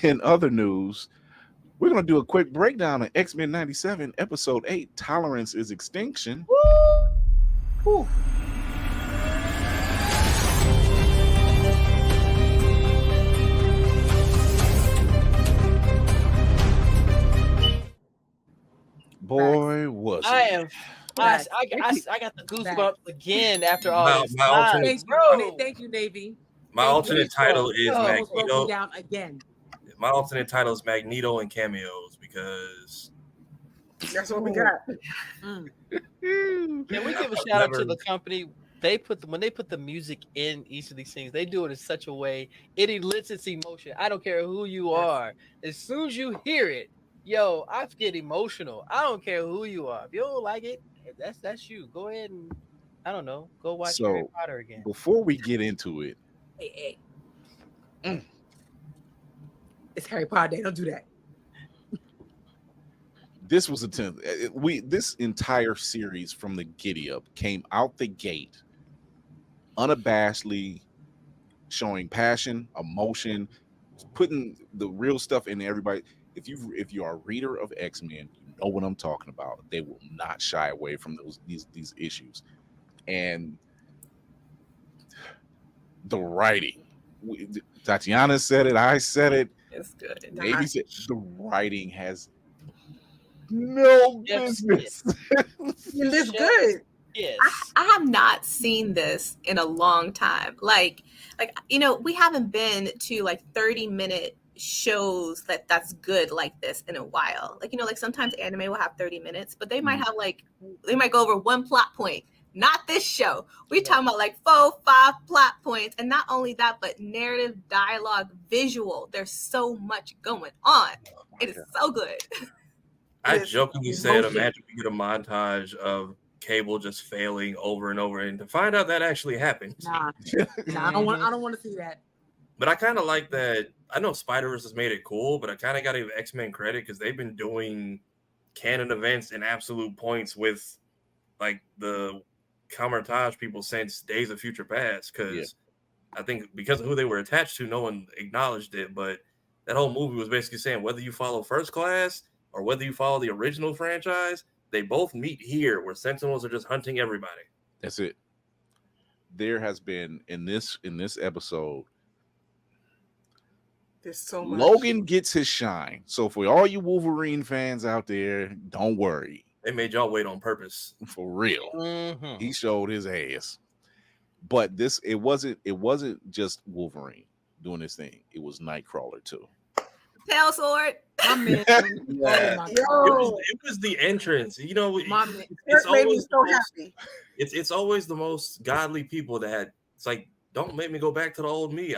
In other news, we're going to do a quick breakdown of X-Men 97, Episode 8, Tolerance is Extinction. Woo! Boy, was I it. am. I got the goosebumps again after all My this alternate- time, Thank you, Navy. My alternate title is Almost broke me Magneto. down again. My alternate title is Magneto and cameos because That's what we got. Can we give a shout out to the company? When they put the music in each of these things, they do it in such a way it elicits emotion. I don't care who you are. As soon as you hear it, yo, I get emotional. I don't care who you are. If you don't like it, that's you. Go ahead and I don't know. Go watch Harry Potter again. Before we get into it, It's Harry Potter Day. Don't do that. this was a 10th. This entire series from the giddy up came out the gate unabashedly showing passion, emotion, putting the real stuff in everybody. If you are a reader of X-Men, you know what I'm talking about. They will not shy away from these issues. And the writing, Tatiana said it, I said it. It's good. Maybe said the writing has no business. It's good. Yes. I have not seen this in a long time. Like we haven't been to like 30-minute shows that's good like this in a while. Like sometimes anime will have 30 minutes, but they might have they might go over one plot point. Not this show. We talking about like 4-5 plot points, and not only that, but narrative, dialogue, visual. There's so much going on. It is so good. I jokingly said, imagine we get a montage of Cable just failing over and over, and to find out that actually happened. Nah, I don't want to see that. But I kind of like that. I know Spider-Verse has made it cool, but I kind of got to give X-Men credit because they've been doing canon events and absolute points with like the Camartage people since Days of Future Past. Because I think because of who they were attached to, no one acknowledged it. But that whole movie was basically saying whether you follow First Class or whether you follow the original franchise, they both meet here where Sentinels are just hunting everybody. That's it. There has been in this episode, there's so much. Logan gets his shine. So for all you Wolverine fans out there, don't worry. They made y'all wait on purpose. For real. Mm-hmm. He showed his ass. But it wasn't just Wolverine doing this thing. It was Nightcrawler too. Pale Sword. My man. It was the entrance. You know, it's made me always so happy. It's always the most godly people that it's like, don't make me go back to the old me.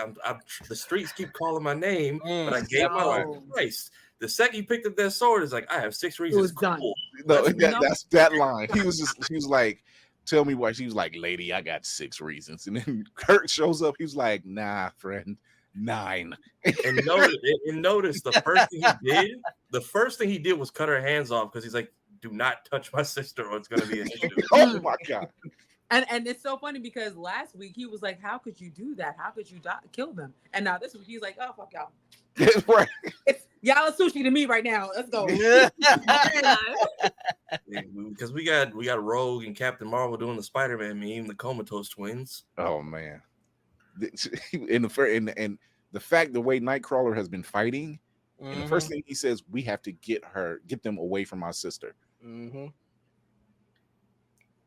The streets keep calling my name, but I gave my life to Christ. The second he picked up that sword, is like, I have 6 reasons. It was done. No, that's that line. He was like, tell me why. She was like, lady, I got 6 reasons. And then Kurt shows up. He was like, nah, friend, 9. And notice the first thing he did was cut her hands off because he's like, do not touch my sister or it's going to be an issue. Oh my God. And it's so funny because last week he was like, how could you do that? How could you kill them? And now this week he's like, oh, fuck y'all. Right. It's y'all are sushi to me right now. Let's go. Because we got Rogue and Captain Marvel doing the Spider-Man meme, the Comatose twins. Oh man. In the fact the way Nightcrawler has been fighting, and the first thing he says, we have to get them away from my sister. Mm-hmm.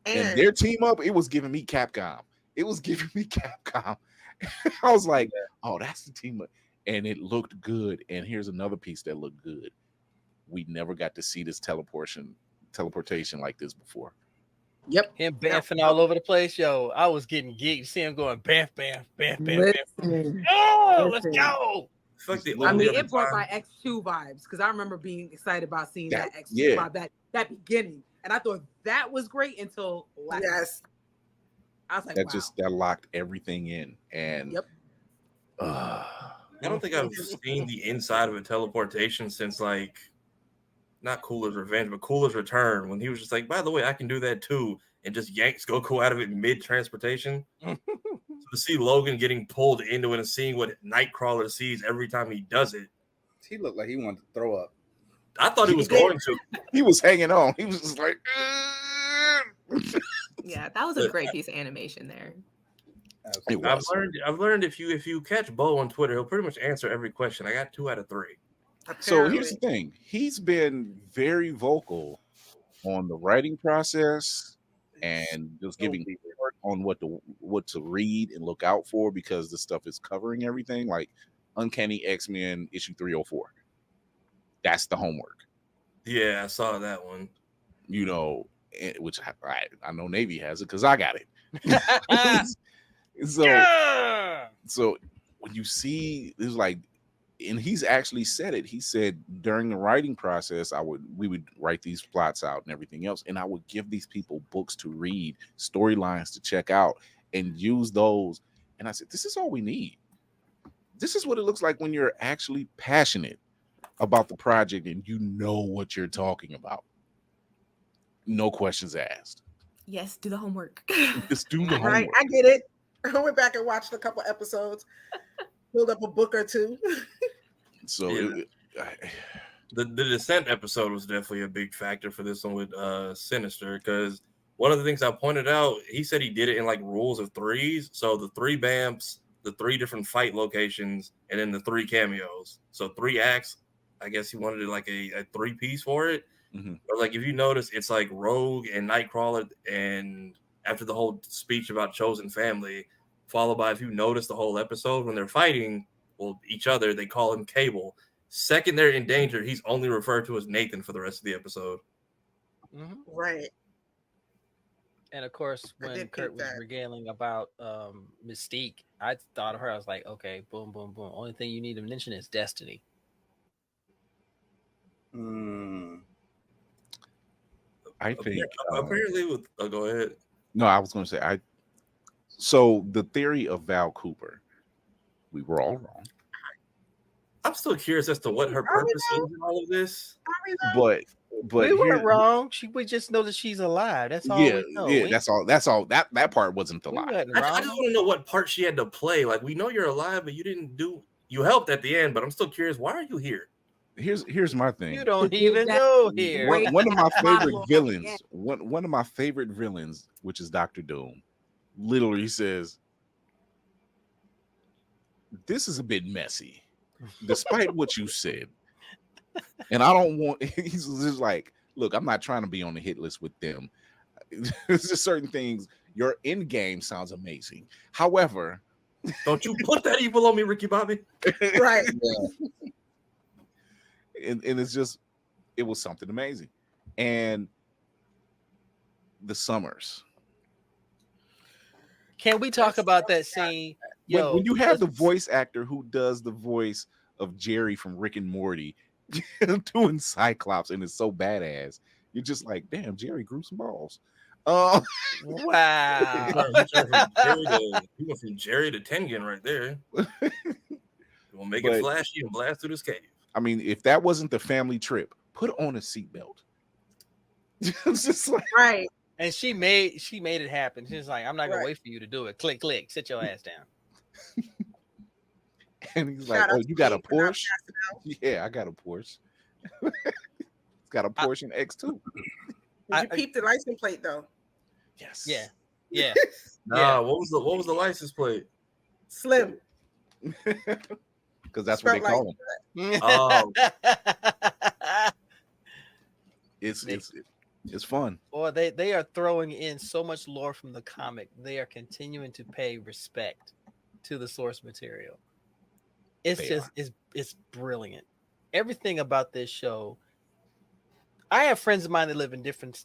And their team up, it was giving me Capcom. I was like, oh, that's the team up. And it looked good. And here's another piece that looked good. We never got to see this teleportation like this before. Yep. Him bamfing all over the place. Yo, I was getting geeked. See him going bamf, bamf, bamf, bamf, bamf. Oh, let's go. I mean, it brought my X2 vibes because I remember being excited about seeing that X2 vibe, that beginning. And I thought that was great until last. Yes. I was like, that locked everything in. And I don't think I've seen the inside of a teleportation since like not Cooler's Revenge, but Cooler's Return, when he was just like, by the way, I can do that too, and just yanks Goku out of it mid-transportation. So to see Logan getting pulled into it and seeing what Nightcrawler sees every time he does it, He looked like he wanted to throw up. I thought he was going to. He was hanging on. He was just like. Yeah, that was a great piece of animation there. I've learned if you catch Bo on Twitter, he'll pretty much answer every question. I got 2 out of 3. Apparently. So here's the thing: he's been very vocal on the writing process and just giving on what to read and look out for, because the stuff is covering everything. Like Uncanny X-Men issue 304. That's the homework. Yeah, I saw that one. You know, which I know Navy has it because I got it. So when you see, it's like, and he's actually said it. He said during the writing process, we would write these plots out and everything else, and I would give these people books to read, storylines to check out, and use those. And I said, this is all we need. This is what it looks like when you're actually passionate about the project and you know what you're talking about. No questions asked. Yes, do the homework. Just do the homework. Right, I get it. I went back and watched a couple episodes, pulled up a book or two. So the Descent episode was definitely a big factor for this one with Sinister, because one of the things I pointed out, he said he did it in like rules of 3s. So the 3 Bamps, the 3 different fight locations, and then the 3 cameos. So 3 acts. I guess he wanted it like a 3-piece for it. Mm-hmm. But like if you notice, it's like Rogue and Nightcrawler, and after the whole speech about chosen family, followed by, if you notice the whole episode, when they're fighting each other, they call him Cable. Second they're in danger, he's only referred to as Nathan for the rest of the episode. Mm-hmm. Right. And of course, when Kurt was regaling about Mystique, I thought of her. I was like, okay, boom, boom, boom. Only thing you need to mention is Destiny. I think apparently go ahead. No, I was going to say so the theory of Val Cooper, we were all wrong. I'm still curious as to what her purpose is in all of this. But we weren't wrong. We just know that she's alive. That's all we know. Yeah, that's all. That part wasn't the lie. I just want to know what part she had to play. Like, we know you're alive, but you helped at the end, but I'm still curious, why are you here? Here's my thing. You don't even know here. One of my favorite villains, one of my favorite villains, which is Dr. Doom, literally says, "This is a bit messy, despite what you said." And I don't want. He's just like, "Look, I'm not trying to be on the hit list with them. There's just certain things. Your end game sounds amazing. However, don't you put that evil on me, Ricky Bobby." Right. Yeah. And it's just, it was something amazing. And the Summers. Can we talk about that scene? When you have the voice actor who does the voice of Jerry from Rick and Morty doing Cyclops, and it's so badass, you're just like, damn, Jerry grew some balls. Wow. He went from Jerry to Tengen right there. We'll make it flashy and blast through this cave. I mean, if that wasn't the family trip, put on a seatbelt. It's just like, right. And she made it happen. She's like, I'm not gonna wait for you to do it. Click, click, sit your ass down. And he's like, "Oh, you got a Porsche?" Yeah, I got a Porsche. It's got a Porsche and X2. Did you peep the license plate though? Yes. Yeah. Yeah. Nah, what was the license plate? Slim. Because that's what they call him. Oh. It's fun. Or they are throwing in so much lore from the comic. They are continuing to pay respect to the source material. It's brilliant. Everything about this show. I have friends of mine that live in different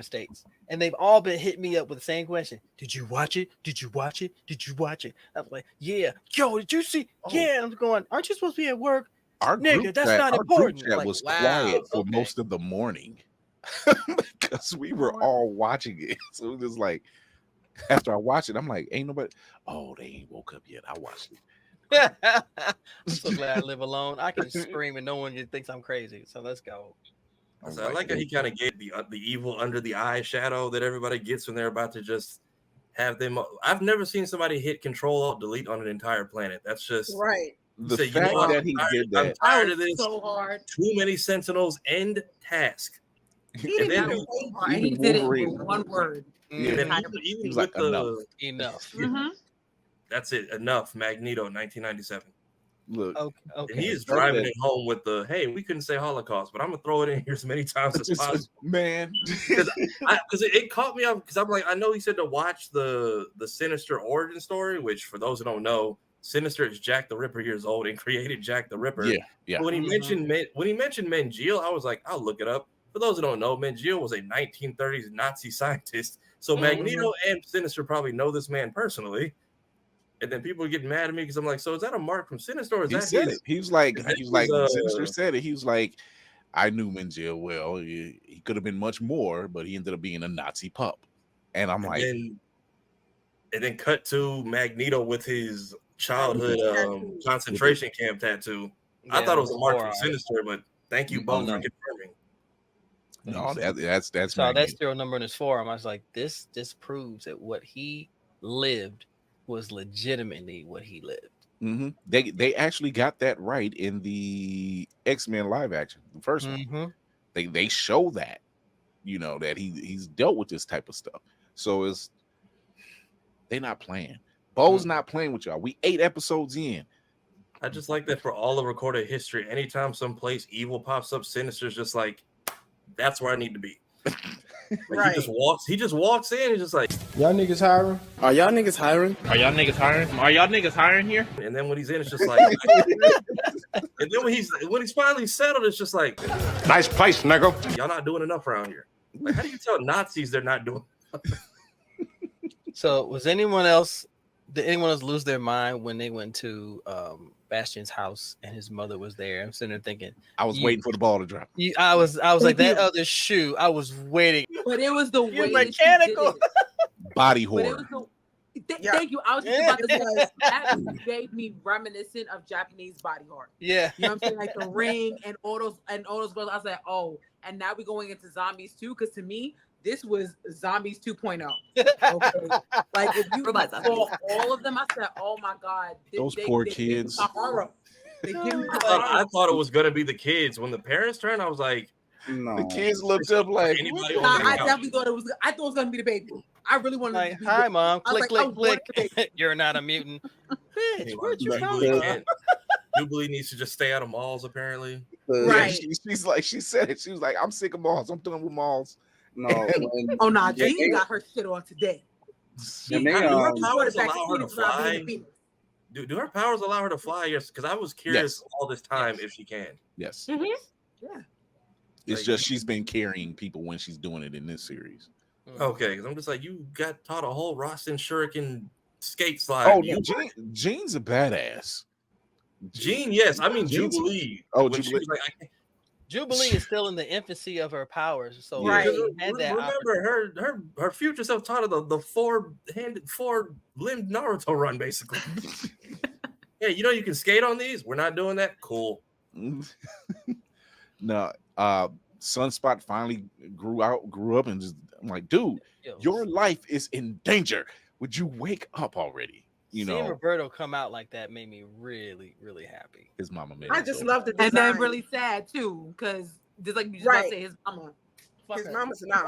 states, and they've all been hitting me up with the same question. Did you watch it? Did you watch it? Did you watch it? I'm like, yeah. Yo, did you see? Oh. Yeah. I'm going, aren't you supposed to be at work? Our nigga, that's not important. Group chat was quiet for most of the morning because we were all watching it. So it was like, after I watched it, I'm like, ain't nobody. Oh, they ain't woke up yet. I watched it. I'm so glad I live alone. I can scream and no one thinks I'm crazy. So let's go. I like how he kind of gave the evil under the eye shadow that everybody gets when they're about to just have them. I've never seen somebody hit Control Alt Delete on an entire planet. That's just right. The said, fact that he did that, I'm tired of this. So hard. Too many Sentinels. End task. He And didn't then even say hard. He did it with one word. Yeah, And then he even was with like, enough. Mm-hmm. That's it. Enough. Magneto, 1997. look, Okay. And he is driving it home with the, hey, we couldn't say Holocaust, but I'm gonna throw it in here as many times as possible. Man, Because it caught me up because I'm like, I know he said to watch the Sinister origin story, which for those who don't know, Sinister is Jack the Ripper years old and created Jack the Ripper. Yeah. But when he mentioned Mengele, I was like, I'll look it up. For those who don't know, Mengele was a 1930s Nazi scientist. So Magneto and Sinister probably know this man personally. And then people are getting mad at me because I'm like, so is that a mark from Sinister? Or is he that said his? it. He was like, Sinister said it. He was like, I knew Mengele well. He could have been much more, but he ended up being a Nazi pup. And I'm like, and then cut to Magneto with his childhood concentration camp tattoo. I thought it was a mark from Sinister, but thank you both for confirming. No, that's so Magneto. that serial number in his forum. I was like, this proves that what he lived was legitimately what he lived. Mm-hmm. They actually got that right in the X-Men live action, the first one. They show that, that he's dealt with this type of stuff. So they're not playing. Bo's not playing with y'all. We 8 episodes in. I just like that for all of recorded history. Anytime someplace evil pops up, Sinister's just like, that's where I need to be. Right. He just walks in and just like, y'all niggas hiring? Are y'all niggas hiring? Are y'all niggas hiring? Are y'all niggas hiring here? And then when he's in, it's just like, and then when he's finally settled, it's just like, nice place, nigga. Y'all not doing enough around here. Like, how do you tell Nazis they're not doing enough? So did anyone else lose their mind when they went to Bastion's house and his mother was there? I'm sitting there thinking, I was waiting for the ball to drop. I was like that other shoe. I was waiting, but it was the way mechanical body horror. Thank you. I was just about to say that gave me reminiscent of Japanese body horror. Yeah, you know what I'm saying, like The Ring and all those girls. I was like, oh, and now we're going into Zombies 2, because to me, this was Zombies 2.0. Okay, like if you saw all of them, I said, "Oh my god, those poor kids." I thought it was gonna be the kids. When the parents turned, I was like, "No." The kids looked up like, I definitely thought it was. I thought it was gonna be the baby. I really wanted. Like, hi, mom. Click, click, click. You're not a mutant. Bitch, where'd you come from? Jubilee needs to just stay out of malls. Apparently, right? She's like, she said it. She was like, "I'm sick of malls. I'm done with malls." No. Oh no, Jean got her shit on today. Do her powers allow her to fly? Do her powers allow her to fly? Yes, because I was curious all this time if she can. Yes. Mm-hmm. Yeah. It's just she's been carrying people when she's doing it in this series. Okay, because I'm just like, you got taught a whole Rasen Shuriken skate slide. Oh, Jean's a badass. Jean, yes. I mean, Jubilee. Oh, Jubilee. Jubilee is still in the infancy of her powers, so remember her future self taught her the four-limbed Naruto run, basically. Yeah, you can skate on these. We're not doing that. Cool. No, Sunspot finally grew up, and just I'm like, dude, your life is in danger. Would you wake up already? Seeing Roberto come out like that made me really, really happy. His mama made. I just loved it, and then really sad too, because just like you just about to say, his mama's not.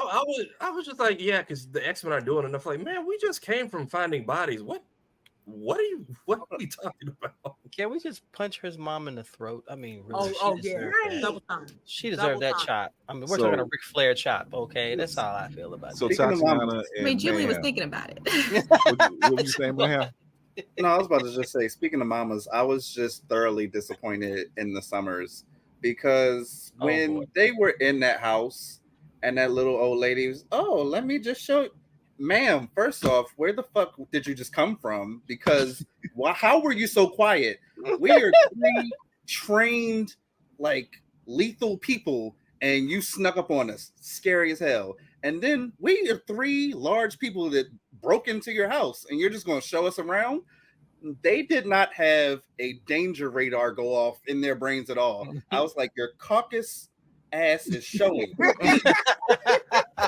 I was just like, yeah, because the X-Men are doing enough. Like, man, we just came from finding bodies. What are we talking about? Can we just punch his mom in the throat? I mean, really, double time. She deserved that chop. I mean, we're talking a Ric Flair chop, okay? That's all I feel about it. So Tatiana, I mean, Julie was thinking about it. What were you saying, Mayhem? No, I was about to just say, speaking of mamas, I was just thoroughly disappointed in the Summers, because when they were in that house and that little old lady was, let me just show you. Ma'am, first off, where the fuck did you just come from? Because how were you so quiet? We are 3 trained, like, lethal people, and you snuck up on us. Scary as hell. And then we are 3 large people that broke into your house, and you're just going to show us around? They did not have a danger radar go off in their brains at all. I was like, your caucus ass is showing.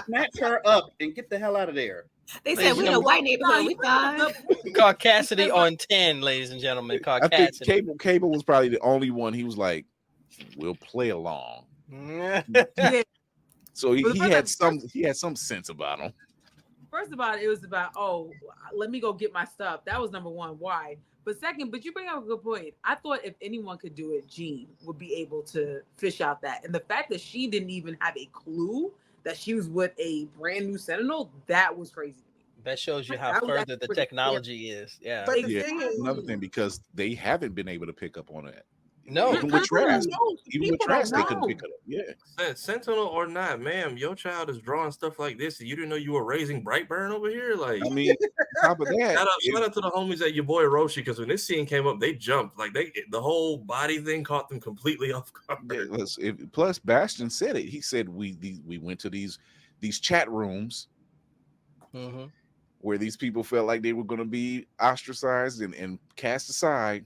snatch her up and get the hell out of there. They said we in a white neighborhood. We fine. Caucasity on 10, ladies and gentlemen. I think Caucasity. Cable was probably the only one. He was like, "We'll play along." Yeah. So he But the had some sense about him. First of all, it was about, oh, let me go get my stuff. That was number one. Why? But second, but you bring up a good point. I thought if anyone could do it, Jean would be able to fish out that. And the fact that she didn't even have a clue that she was with a brand new Sentinel, that was crazy to me. That shows you how further the technology is. Yeah. But Yeah, another thing, because they haven't been able to pick up on it. No. Even with Trask. Even with People Trask, they don't couldn't know. pick it up. Yeah. Sentinel or not, ma'am, your child is drawing stuff like this, and you didn't know you were raising Brightburn over here. Like, I mean, on top of that, shout out to the homies at your boy Roshi, because when this scene came up, they jumped. Like the whole body thing caught them completely off guard. Plus Bastion said it. He said we went to these chat rooms where these people felt like they were going to be ostracized and cast aside.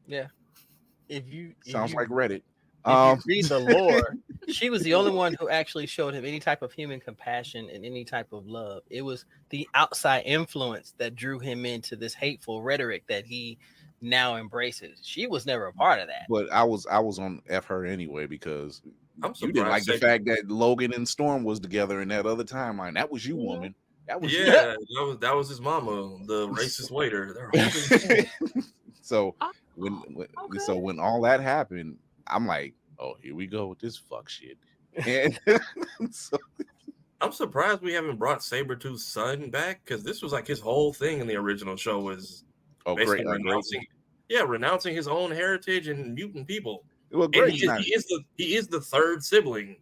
Yeah. Sounds like Reddit. If you read the lore, she was the only one who actually showed him any type of human compassion and any type of love. It was the outside influence that drew him into this hateful rhetoric that he now embraces. She was never a part of that. But I was on F her anyway, because you didn't like the surprised fact that Logan and Storm was together in that other timeline. That was you, woman. That was that was his mama, the racist waiter. So when all that happened, I'm like, oh, here we go with this fuck shit. And so I'm surprised we haven't brought Sabretooth's son back, because this was like his whole thing in the original show was basically renouncing his own heritage and mutant people. Well, and he is the third sibling.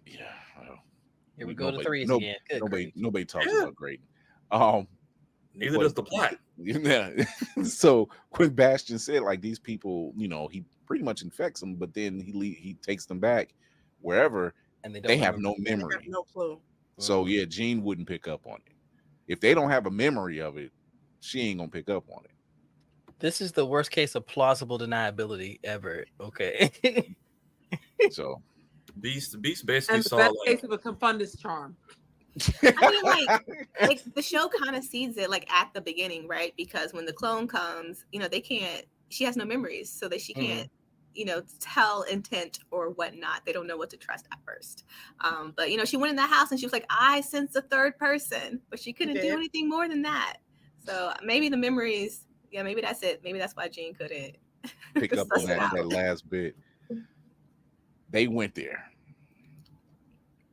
Yeah. Here we go to threes again. Nobody talks about Great. Neither does the plot. Yeah. So when Bastion said, like, these people, he pretty much infects them, but then he takes them back wherever, and they have no memory. They have no clue. So yeah, Jean wouldn't pick up on it. If they don't have a memory of it, she ain't gonna pick up on it. This is the worst case of plausible deniability ever. Okay. So Beast basically And the saw best like case of a confundus charm. I mean, like the show kind of sees it like at the beginning, right? Because when the clone comes, she has no memories, so that she can't, tell intent or whatnot. They don't know what to trust at first. But she went in that house and she was like, I sense a third person, but she couldn't do anything more than that. So maybe the memories, maybe that's it. Maybe that's why Jean couldn't pick up on that last bit. They went there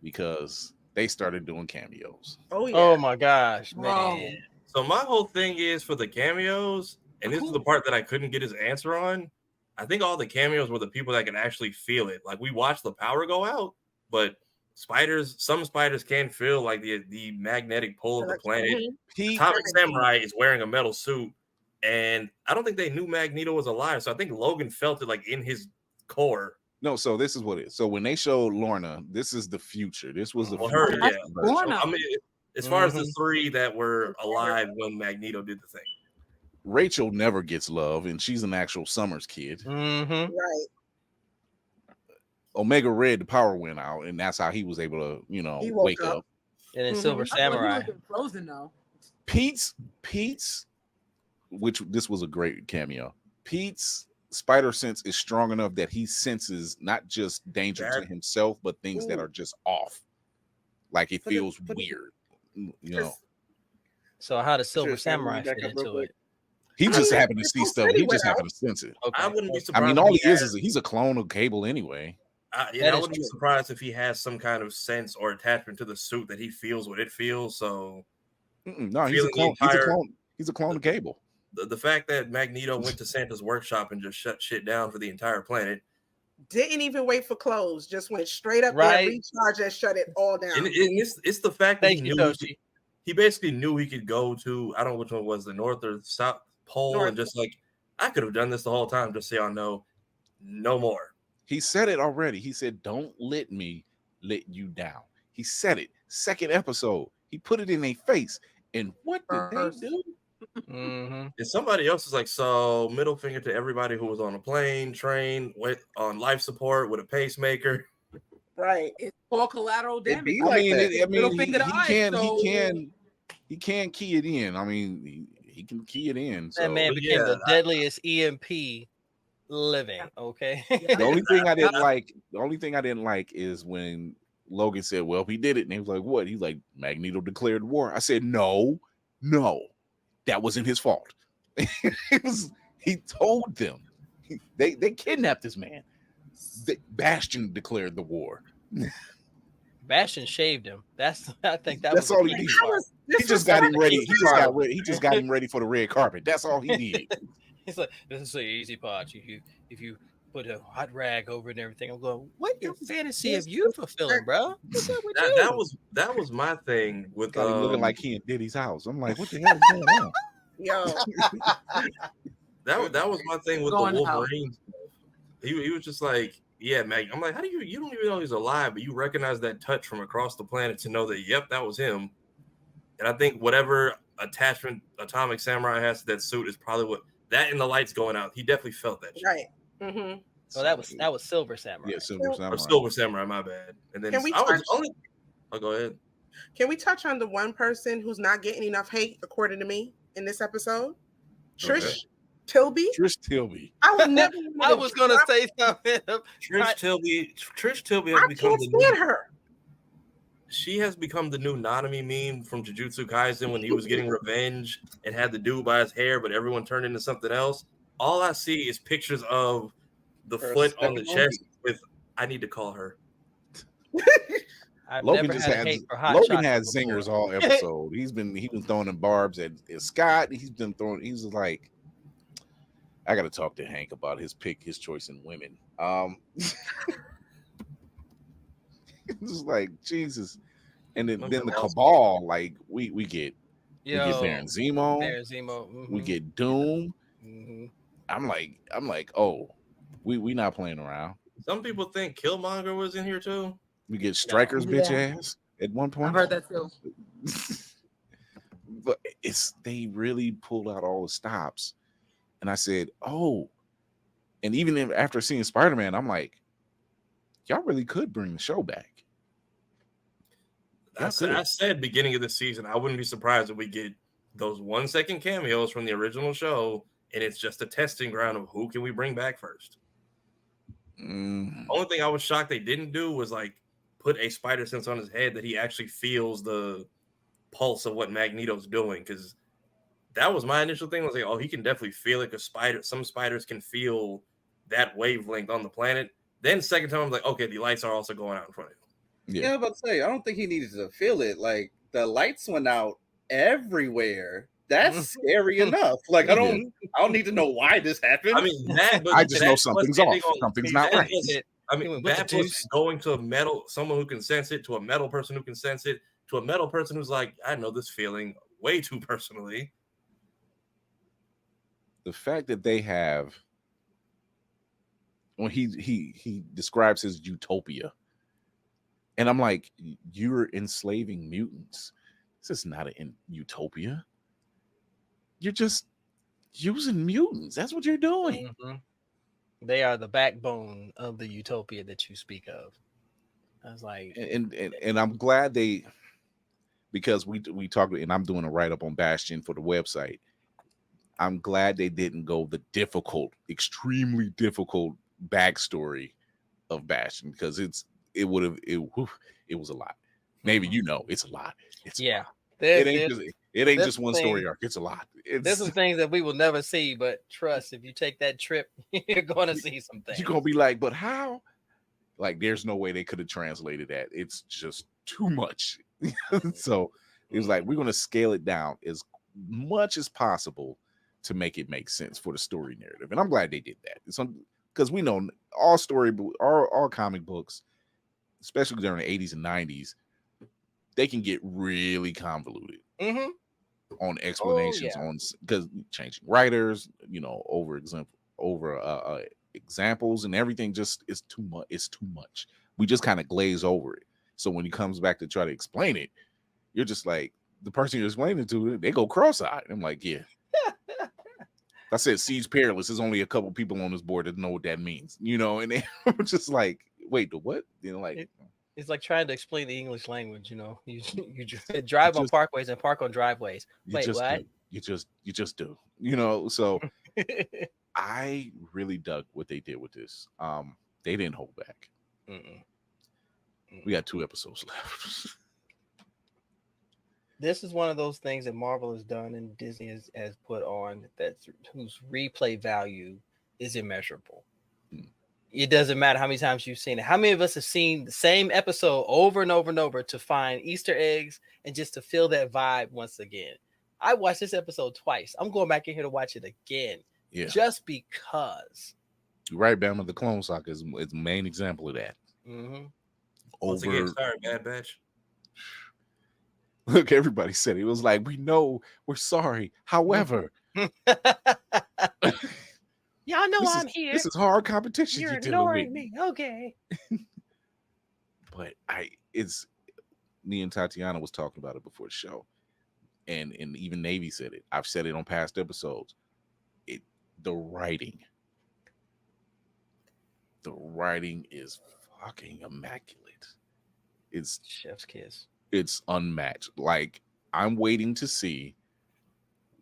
because they started doing cameos. Oh yeah. Oh my gosh, man. So my whole thing is for the cameos, and this is the part that I couldn't get his answer on. I think all the cameos were the people that can actually feel it. Like, we watched the power go out, but some spiders can feel like the magnetic pull of the planet. Atomic Samurai is wearing a metal suit, and I don't think they knew Magneto was alive. So I think Logan felt it like in his core. No, so this is what it is. So when they showed Lorna, this is the future. This was the future. Her, yeah. So, I mean, as far as the three that were alive when Magneto did the thing. Rachel never gets love, and she's an actual Summers kid. Right. Omega Red, the power went out, and that's how he was able to, wake up. And then Silver Samurai. Frozen though. Pete's, which this was a great cameo. Pete's spider sense is strong enough that he senses not just danger to himself, but things that are just off. Like it feels weird, So how does Silver Samurai fit into it? He just happened to see stuff. He just happened to sense it. Okay. I wouldn't be surprised. I mean, all he is he's a clone of Cable anyway. I wouldn't be surprised if he has some kind of sense or attachment to the suit that he feels what it feels. So no, he's a clone. He's a clone of Cable. The fact that Magneto went to Santa's workshop and just shut shit down for the entire planet. Didn't even wait for clothes, just went straight up there, recharged, and shut it all down. And it's the fact that he basically knew he could go to, I don't know which one was, the North or South Pole, and just like, I could have done this the whole time, just so y'all know, no more. He said it already. He said, don't let me let you down. He said it. Second episode. He put it in their face. And what did they do? And somebody else is like, so middle finger to everybody who was on a plane, train, went on life support with a pacemaker. Right. It's all collateral damage. be like that. He can key it in. I mean, he can key it in. So that man became the deadliest EMP living. Okay. The only thing I didn't like is when Logan said, "Well, he did it," and he was like, "What?" He's like, "Magneto declared war." I said, "No, that wasn't his fault." He told them they kidnapped this man. Bastion declared the war. Bastion shaved him. That's all he did. He just got him ready. He just got him ready for the red carpet. That's all he did. He's like, "This is the easy part. If you put a hot rag over it and everything." I'm going, what fantasy have you fulfilling, bro? That was my thing with looking like he in Diddy's house. I'm like, what the hell is going on? Yo, that was my thing with the Wolverine. He was just like, yeah, Mag. I'm like, how do you don't even know he's alive, but you recognize that touch from across the planet to know that, yep, that was him. And I think whatever attachment Atomic Samurai has to that suit is probably what that and the lights going out. He definitely felt that shit. right. Mm-hmm. So that was Silver Samurai. Yeah, Silver Samurai. Or Silver Samurai, my bad. And then go ahead. Can we touch on the one person who's not getting enough hate, according to me, in this episode? Trish Tilby. Trish Tilby. I would never. I was gonna say something. Trish Tilby I can't stand her. She has become the new Nanami meme from Jujutsu Kaisen when he was getting revenge and had the dude by his hair, but everyone turned into something else. All I see is pictures of the foot on the chest with "I need to call her." Logan has zingers all episode. He's been throwing in barbs at Scott. He's just like, I got to talk to Hank about his choice in women. It's like Jesus, and then the Cabal, like we get Baron Zemo, mm-hmm. we get Doom. Mm-hmm. I'm like, oh, we not playing around. Some people think Killmonger was in here too. We get Stryker's bitch ass at one point. I've heard that too. But they really pulled out all the stops, and I said, oh, and even after seeing Spider-Man, I'm like, y'all really could bring the show back. I said beginning of the season, I wouldn't be surprised if we get those 1 second cameos from the original show, and it's just a testing ground of who can we bring back first. Only thing I was shocked they didn't do was like put a spider sense on his head that he actually feels the pulse of what Magneto's doing, because that was my initial thing. I was like, oh, he can definitely feel it, because some spiders can feel that wavelength on the planet. Then second time I'm like, okay, the lights are also going out in front of him. Yeah, but say I don't think he needed to feel it. Like the lights went out everywhere. That's scary enough. Like I don't need to know why this happened. I mean, I just know something's off. Something's not right. I mean, that was going to someone who can sense it, to a metal person who can sense it, to a metal person who's like, I know this feeling way too personally. The fact that they have, when he describes his utopia, and I'm like, you're enslaving mutants. This is not a utopia. You're just using mutants. That's what you're doing. Mm-hmm. They are the backbone of the utopia that you speak of. I was like, and I'm glad because we talked, and I'm doing a write-up on Bastion for the website. I'm glad they didn't go the extremely difficult backstory of Bastion, because it was a lot. Maybe it's a lot. It's a lot. It ain't just one story arc. It's a lot. There's some things that we will never see, but trust, if you take that trip, you're going to see some things. You're going to be like, but how? Like, there's no way they could have translated that. It's just too much. So it was like, we're going to scale it down as much as possible to make it make sense for the story narrative. And I'm glad they did that. Because we know all comic books, especially during the 80s and 90s, they can get really convoluted on explanations, because changing writers, over examples and everything just is too much. It's too much. We just kind of glaze over it. So when he comes back to try to explain it, you're just like, the person you're explaining it to, they go cross-eyed. I'm like, yeah. I said Siege Perilous. There's only a couple people on this board that know what that means, and they were just like, wait, the what? It's like trying to explain the English language. You drive on parkways and park on driveways. Wait, what? You just do. So I really dug what they did with this. They didn't hold back. We got 2 episodes left. This is one of those things that Marvel has done and Disney has put on whose replay value is immeasurable. It doesn't matter how many times you've seen it. How many of us have seen the same episode over and over and over to find Easter eggs and just to feel that vibe once again? I watched this episode twice. I'm going back in here to watch it again. Yeah. Just because. Right, Bama, the Clone Saga is the main example of that. Once again, sorry, Bad Batch. Look, everybody said it. It was like, we know, we're sorry. However, y'all know I'm here. This is hard competition. You're ignoring me. Okay. But me and Tatiana was talking about it before the show. And even Navy said it. I've said it on past episodes. The writing is fucking immaculate. It's chef's kiss. It's unmatched. Like, I'm waiting to see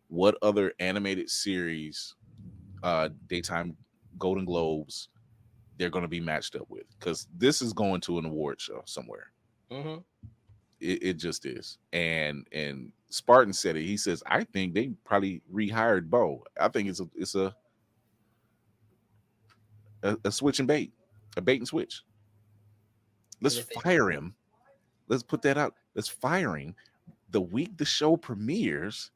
what other animated series, daytime Golden Globes, they're going to be matched up with, because this is going to an award show somewhere. It just is. And Spartan said it. He says, I think they probably rehired Bo. I think it's a switch and bait, a bait and switch. Let's fire him. Let's put that out. Let's fire him the week the show premieres.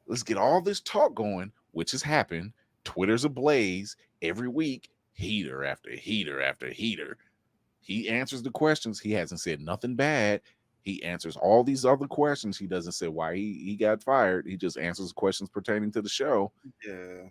Let's get all this talk going, which has happened. Twitter's ablaze every week. Heater after heater after heater. He answers the questions. He hasn't said nothing bad. He answers all these other questions. He doesn't say why he got fired. He just answers questions pertaining to the show. Yeah.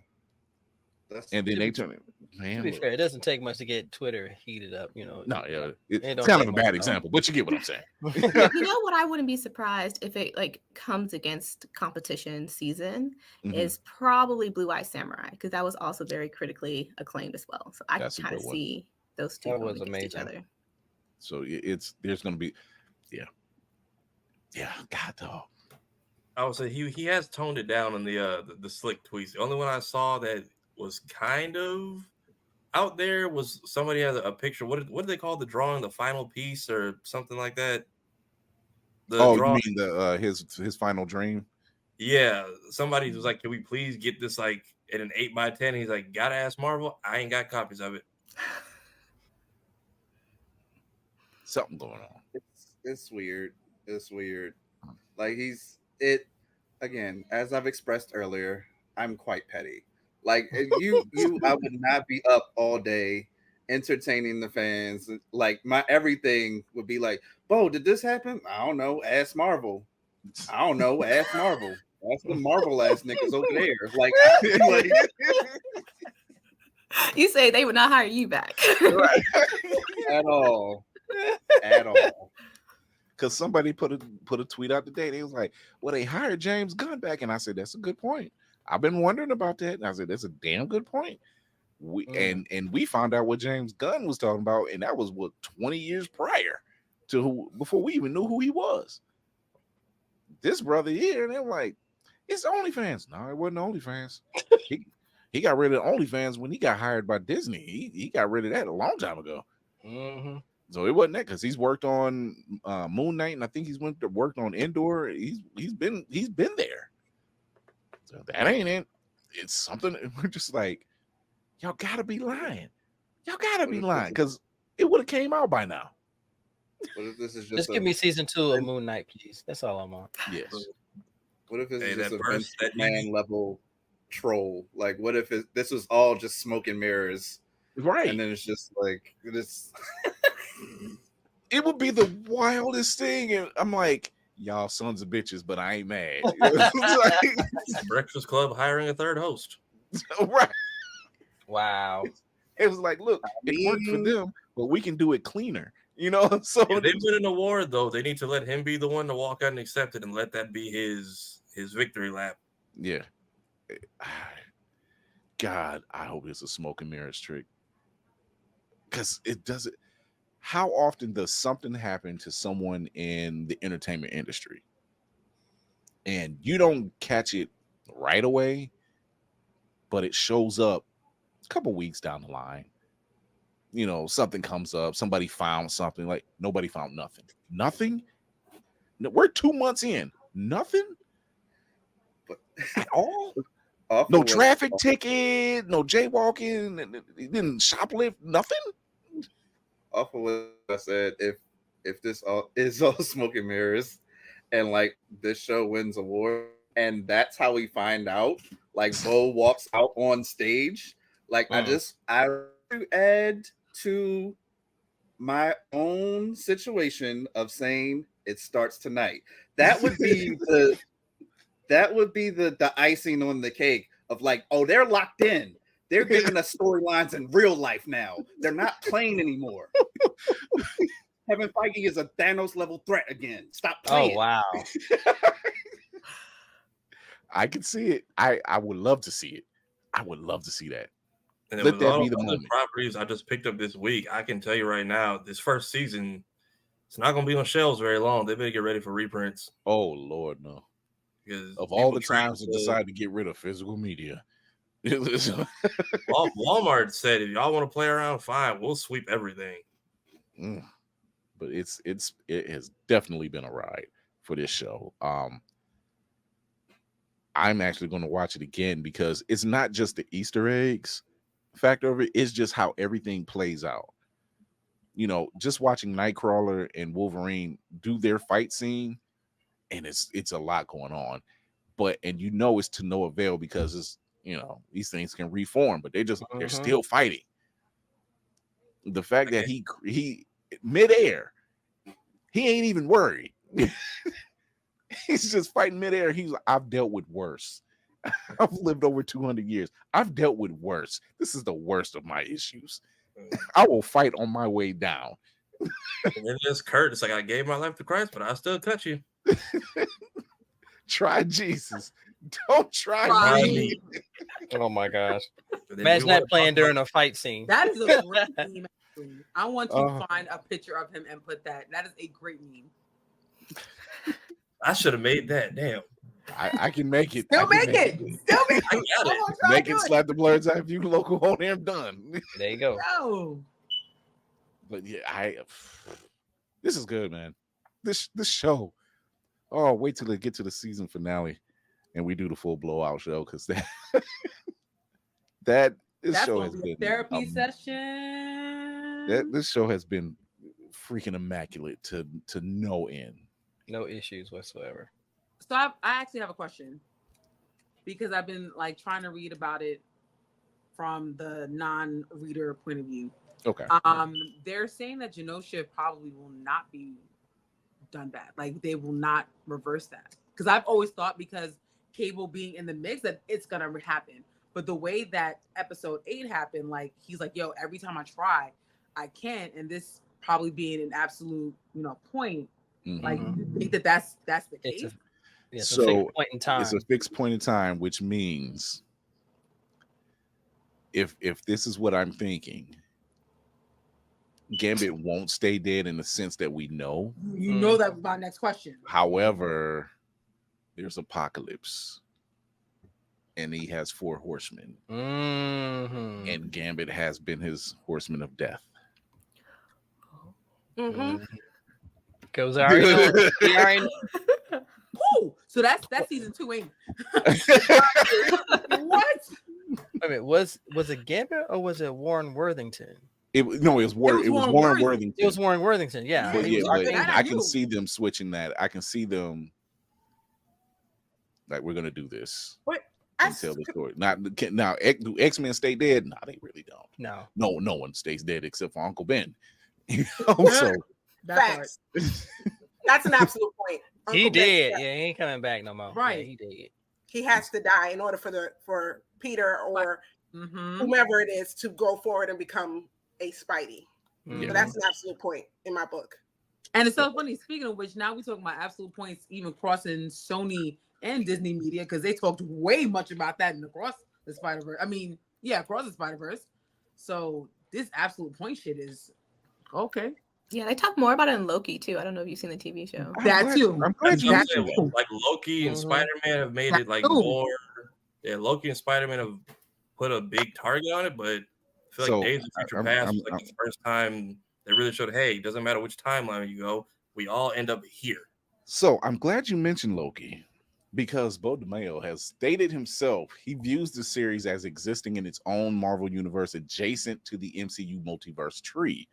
And then they turn it. Man, to be fair, it doesn't take much to get Twitter heated up, No, yeah, it's kind of a bad example, but you get what I'm saying. You know what? I wouldn't be surprised if it comes against competition season is probably Blue Eye Samurai, because that was also very critically acclaimed as well. So I can kind of see those two going against each other. So there's going to be, God dog. I would say he has toned it down in the slick tweets. The only one I saw that was kind of out there was somebody had a picture. What did they call the drawing? The final piece or something like that? You mean his final dream? Yeah, somebody was like, "Can we please get this in an 8x10?" He's like, "Gotta ask Marvel. I ain't got copies of it." Something going on. It's weird. It's weird. Like again, as I've expressed earlier, I'm quite petty. Like I would not be up all day entertaining the fans. Like my everything would be like, Bo, did this happen? I don't know. Ask Marvel. I don't know. Ask Marvel. Ask the Marvel ass niggas over there. Like you say they would not hire you back. At all. At all. Because somebody put a tweet out today. They was like, well, they hired James Gunn back. And I said, that's a good point. I've been wondering about that. And I said, that's a damn good point. And we found out what James Gunn was talking about. And that was 20 years prior to before we even knew who he was. This brother here, and they're like, it's OnlyFans. No, it wasn't OnlyFans. He got rid of OnlyFans when he got hired by Disney. He got rid of that a long time ago. So it wasn't that, because he's worked on Moon Knight, and I think he's worked on Endor. He's been there. So that ain't it. It's something we're just like, y'all gotta be lying. Y'all gotta be lying, because it would have came out by now. What if this is just give me season 2 of Moon Knight, please? That's all I'm on. Yes. What if this is just a Vince McMahon level troll? Like, what if this was all just smoke and mirrors? Right. And then it's just like this. It would be the wildest thing. And I'm like, y'all sons of bitches, but I ain't mad. Breakfast Club hiring a third host. Right. Wow. It was like, look, it worked for them, but we can do it cleaner. So if they win an award, though, they need to let him be the one to walk out and accept it, and let that be his victory lap. Yeah. God, I hope it's a smoke and mirrors trick, because it doesn't. how often does something happen to someone in the entertainment industry and you don't catch it right away, but it shows up a couple weeks down the line? You know, something comes up, somebody found something, like nobody found nothing. Nothing? We're 2 months in. Nothing at all? No traffic ticket, no jaywalking, he didn't shoplift, nothing? Off of what I said, if this all is all smoke and mirrors and like this show wins award and that's how we find out, like Bo walks out on stage, like I add to my own situation of saying it starts tonight. That would be the icing on the cake of like, oh, they're locked in. They're giving us storylines in real life now. They're not playing anymore. Kevin Feige is a Thanos level threat again. Stop playing. Oh wow. I can see it. I would love to see it. I would love to see that. And then Let with that all be the the moment. properties I just picked up this week, I can tell you right now, this first season, it's not going to be on shelves very long. They better get ready for reprints. Oh Lord, no! Because Of all the times to decide to get rid of physical media, Walmart said, if y'all want to play around, fine, we'll sweep everything. But it has definitely been a ride for this show. I'm actually going to watch it again because it's not just the Easter eggs factor of it, it's just how everything plays out. You know, just watching Nightcrawler and Wolverine do their fight scene, and it's a lot going on. And you know it's to no avail because it's, you know, these things can reform, but they're still fighting. The fact that he midair, he ain't even worried. He's just fighting midair. He's like, I've dealt with worse. I've lived over 200 years. I've dealt with worse. This is the worst of my issues. I will fight on my way down. And then there's Kurt. It's like, I gave my life to Christ, but I still cut you. Try Jesus. Don't try me. Oh my gosh. Imagine that playing during a fight scene. That is a great meme. Actually. I want to find a picture of him and put that. That is a great meme. I should have made that. Damn. I can make it. Still make it. I got it. Make it. Slap the Blurred's Eye View local on there. I'm done. There you go. No. But yeah, this is good, man. This show. Oh, wait till they get to the season finale and we do the full blowout show, because this show has been therapy session. This show has been freaking immaculate to no end. No issues whatsoever. So I actually have a question, because I've been like trying to read about it from the non-reader point of view. Okay. They're saying that Genosha probably will not be done bad. Like they will not reverse that. Because I've always thought, because Cable being in the mix, that it's gonna happen. But the way that episode 8 happened, like he's like, yo, every time I try, I can't. And this probably being an absolute, point. Mm-hmm. Like you think that's the case. It's a fixed point in time. It's a fixed point in time, which means if this is what I'm thinking, Gambit won't stay dead in the sense that we know. You know that was my next question. However, there's Apocalypse, and he has 4 horsemen, and Gambit has been his horseman of death. Because I already know. Ooh, so that's season 2, ain't it? What? I mean, was it Gambit or was it Warren Worthington? It was Warren Worthington. It was Warren Worthington, yeah. But I can see them switching that. I can see them like, we're gonna do this. What? Tell the story. Now, do X-Men stay dead? No, they really don't. No one stays dead except for Uncle Ben. So facts. That's an absolute point. He did. Yeah, he ain't coming back no more. Right. Yeah, he did. He has to die in order for Peter or whomever it is to go forward and become a Spidey. Yeah. But that's an absolute point in my book. And it's so funny. Speaking of which, now we're talking about absolute points, even crossing Sony and Disney media, because they talked way much about that in Across the Spider-Verse. I mean, yeah, Across the Spider-Verse. So this absolute point shit is okay. Yeah, they talk more about it in Loki too. I don't know if you've seen the TV show. That too. I'm glad you That mentioned too. Like Loki and Spider-Man have made it like That too. more. Yeah, Loki and Spider-Man have put a big target on it, but I feel like Days of Future Past was like the first time they really showed, hey, it doesn't matter which timeline you go, we all end up here. So I'm glad you mentioned Loki, because Bo DeMayo has stated himself he views the series as existing in its own Marvel universe adjacent to the MCU multiverse tree.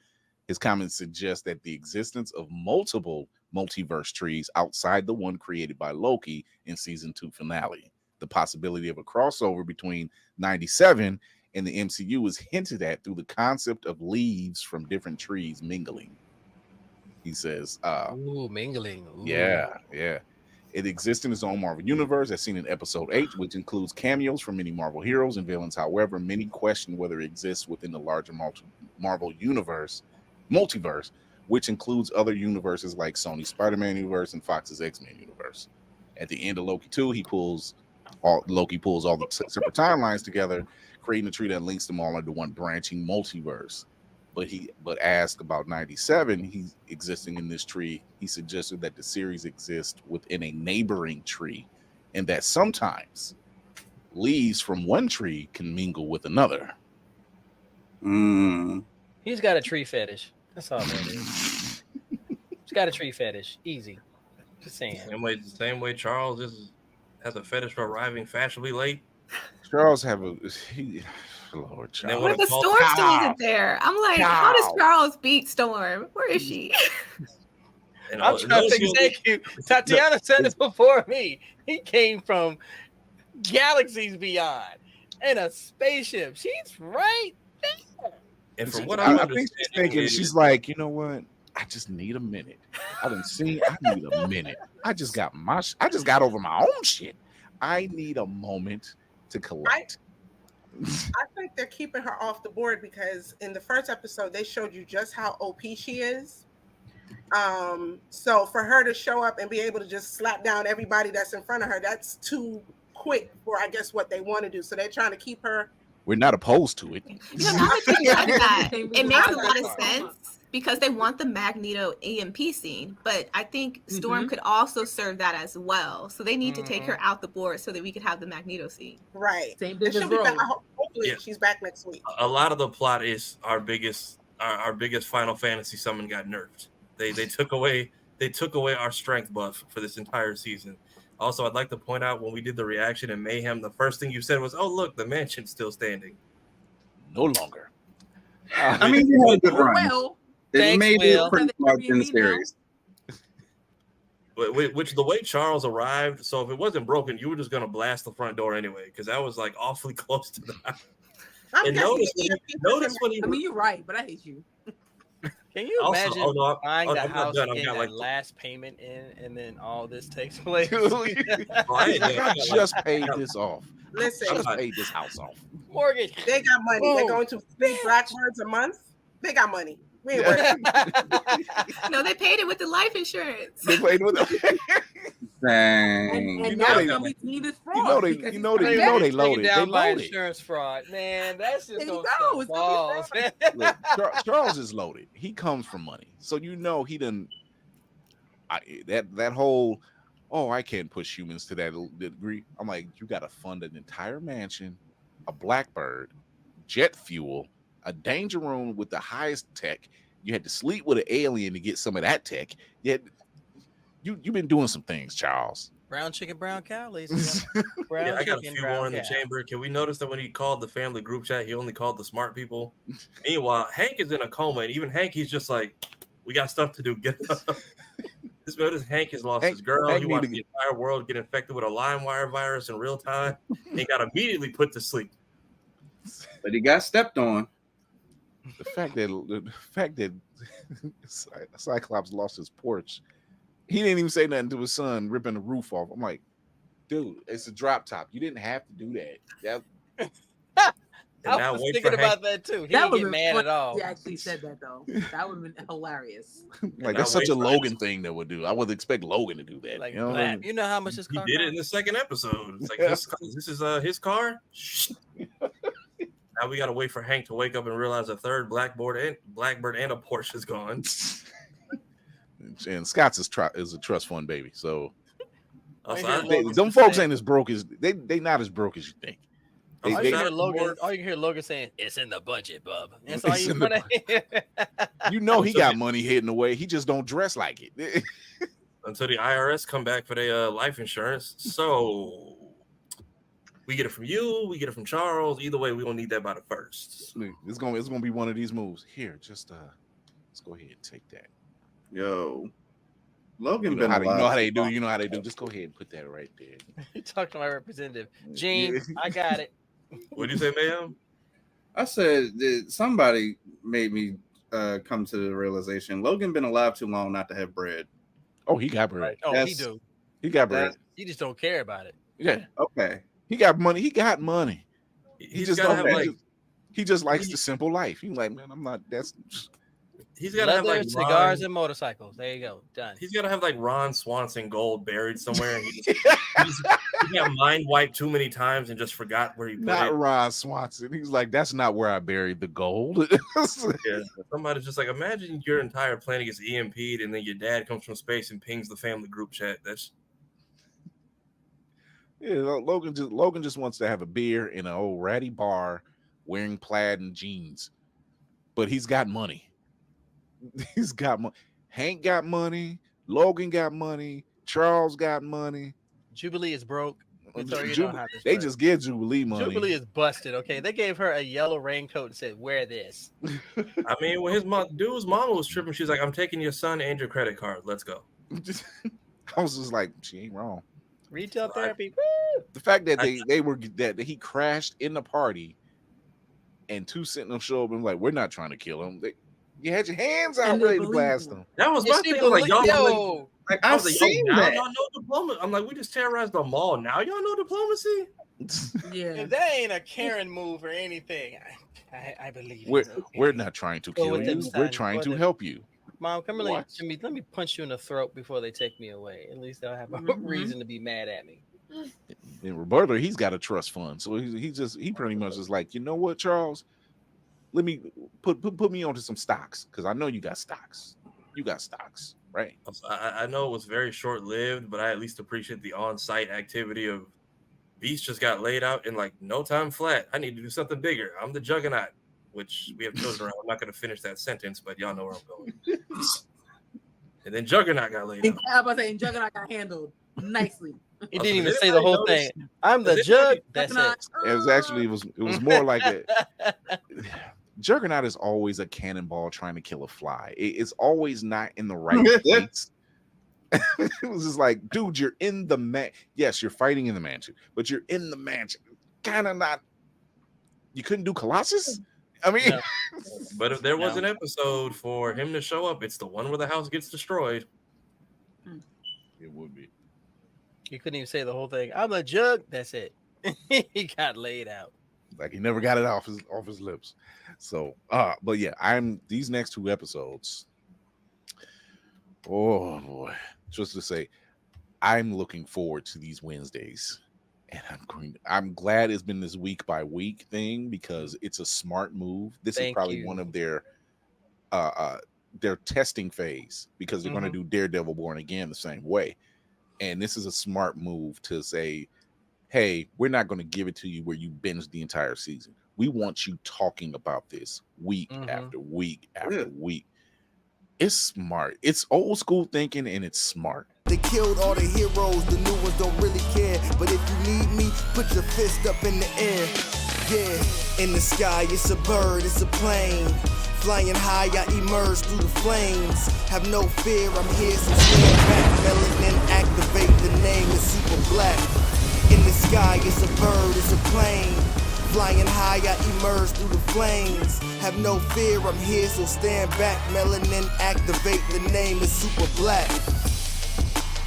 His comments suggest that the existence of multiple multiverse trees outside the one created by Loki in season 2 finale. The possibility of a crossover between 97 and the MCU is hinted at through the concept of leaves from different trees mingling. He says, ooh, mingling. Ooh. Yeah. It exists in its own Marvel universe, as seen in episode 8, which includes cameos from many Marvel heroes and villains. However, many question whether it exists within the larger Marvel universe, multiverse, which includes other universes like Sony's Spider-Man universe and Fox's X-Men universe. At the end of Loki 2, Loki pulls all the separate timelines together, creating a tree that links them all into one branching multiverse. But asked about 97, he's existing in this tree. He suggested that the series exists within a neighboring tree, and that sometimes leaves from one tree can mingle with another. He's got a tree fetish. That's all that is. He's got a tree fetish. Easy. Just saying. Same way Charles has a fetish for arriving fashionably late. Charles Lord, Charles. But the Storm still isn't there. I'm like, how does Charles beat Storm? Where is she? I'm trying to think. Thank you. Tatiana said it before me. He came from galaxies beyond in a spaceship. She's right there. And from what I think she's thinking, she's like, you know what? I just need a minute. I need a minute. I just got over my own shit. I need a moment to collect. I think they're keeping her off the board because in the first episode they showed you just how OP she is. So for her to show up and be able to just slap down everybody that's in front of her, that's too quick for I guess what they want to do. So they're trying to keep her. We're not opposed to it. You know, now that you said that, it makes a lot of sense because they want the Magneto EMP scene, but I think Storm could also serve that as well. So they need to take her out the board so that we could have the Magneto scene. Right. Same thing as hopefully she's back next week. A lot of the plot is our biggest Final Fantasy summon got nerfed. They took away our strength buff for this entire season. Also, I'd like to point out when we did the reaction in Mayhem, the first thing you said was, "Oh, look, the mansion's still standing." No longer. I mean, you had a good run. Well, It made it pretty much in the series. Which the way Charles arrived, so if it wasn't broken, you were just gonna blast the front door anyway, because that was like awfully close to the house. And notice when he. I mean, you're right, but I hate you. Can you imagine buying the house and that last payment in, and then all this takes place? I just paid this off. Listen, I just paid this house off. Mortgage. They got money. Boom. They're going to 3 Blackbirds a month. They got money. We ain't working. No, they paid it with the life insurance. They paid with it. Dang. And now they need this fraud. You know they loaded. They loaded. Insurance fraud, man. That's just There you gonna go. balls. Look, Charles is loaded. He comes from money, so you know he didn't. That whole, I can't push humans to that degree. I'm like, you got to fund an entire mansion, a Blackbird, jet fuel, a danger room with the highest tech. You had to sleep with an alien to get some of that tech. Yet you've been doing some things, Charles. Brown chicken, brown cow, ladies. Brown I got a chicken, few brown more in the cow. chamber. Can we notice that when he called the family group chat, he only called the smart people? Meanwhile, Hank is in a coma, and even Hank, he's just like, we got stuff to do. Get up. This Hank has lost his girl. He watched the entire world get infected with a LimeWire virus in real time. He got immediately put to sleep. But he got stepped on. The fact that Cyclops lost his porch, he didn't even say nothing to his son ripping the roof off. I'm like, dude, it's a drop top. You didn't have to do that. I was thinking about that too. He didn't get mad at all. He actually said that though. That would have been hilarious. Like that's such a Logan thing that would do. I would expect Logan to do that. Like, you know, you know how much his car He did it in the second episode. It's like this is his car. Now we gotta wait for Hank to wake up and realize a third Blackbird and a Porsche is gone. And Scott's is a trust fund baby, so them folks ain't as broke as they not as broke as you think. All you can hear Logan saying, "It's in the budget, bub." That's all you gonna hear. You know he got money hidden away. He just don't dress like it. Until the IRS come back for their life insurance. So we get it from you, we get it from Charles. Either way, we gonna need that by the 1st. It's gonna be one of these moves. Here, just let's go ahead and take that. Yo, Logan, you know how they do. You know how they do. Just go ahead and put that right there. You talk to my representative, Gene. I got it. What do you say, ma'am? I said somebody made me come to the realization Logan been alive too long not to have bread. Oh, he got bread. Oh, he do. He got bread. He just don't care about it. Yeah. Okay. He got money. He got money. He just don't. He just likes the simple life. He's like, man, I'm not. That's. He's got to have like cigars and motorcycles. There you go. Done. He's got to have like Ron Swanson gold buried somewhere. And he got mind wiped too many times and just forgot where he put it. Not Ron Swanson. He's like, that's not where I buried the gold. Yeah, somebody's just like, imagine your entire planet gets EMP'd and then your dad comes from space and pings the family group chat. That's Logan just wants to have a beer in an old ratty bar, wearing plaid and jeans, but he's got money. He's got money. Hank got money. Logan got money. Charles got money. Jubilee is broke. They just give Jubilee money. Jubilee is busted. Okay, they gave her a yellow raincoat and said, "Wear this." I mean, when dude's mama was tripping, she's like, "I'm taking your son and your credit card. Let's go." I was just like, she ain't wrong. Retail therapy. The fact that that he crashed in the party, and 2 Sentinels show up and like, we're not trying to kill him. You had your hands out ready to blast them. That was my thing. Like, y'all, I've seen that. Y'all know diplomacy. I'm like, we just terrorized the mall. Now y'all know diplomacy. Yeah, if that ain't a Karen move or anything, I believe we're not trying to kill you. We're trying to help you. Mom, come here, Jimmy. Let me punch you in the throat before they take me away. At least they'll have a reason to be mad at me. And Roberto, he's got a trust fund, so he pretty much is like, you know what, Charles? Let me put me onto some stocks because I know you got stocks. You got stocks, right? I know it was very short-lived, but I at least appreciate the on-site activity of Beast just got laid out in like no time flat. I need to do something bigger. I'm the Juggernaut, which we have chosen around. I'm not going to finish that sentence, but y'all know where I'm going. And then Juggernaut got laid out. I was about to say, Juggernaut got handled nicely. He didn't even say the whole thing. I'm the Jug. That's it. It was more like a Juggernaut is always a cannonball trying to kill a fly. It's always not in the right place. It was just like, dude, you're in the yes, you're fighting in the mansion, but you're in the mansion. Kind of not. You couldn't do Colossus? I mean, no. But if there was an episode for him to show up, it's the one where the house gets destroyed. It would be. You couldn't even say the whole thing. I'm a Jug. That's it. He got laid out. Like he never got it off his lips. So, but yeah, these next 2 episodes. Oh boy, just to say, I'm looking forward to these Wednesdays, and I'm glad it's been this week by week thing because it's a smart move. This is probably one of their testing phase because they're going to do Daredevil Born Again the same way, and this is a smart move to say, hey, we're not going to give it to you where you binge the entire season. We want you talking about this week after week after week. It's smart. It's old school thinking and it's smart. They killed all the heroes, the new ones don't really care. But if you need me, put your fist up in the air. Yeah, in the sky, it's a bird, it's a plane. Flying high, I emerge through the flames. Have no fear, I'm here, so stand back. Melanin activate, the name is super black. In the sky, it's a bird, it's a plane. Flying high, I emerge through the flames. Have no fear, I'm here, so stand back. Melanin activate, the name is super black.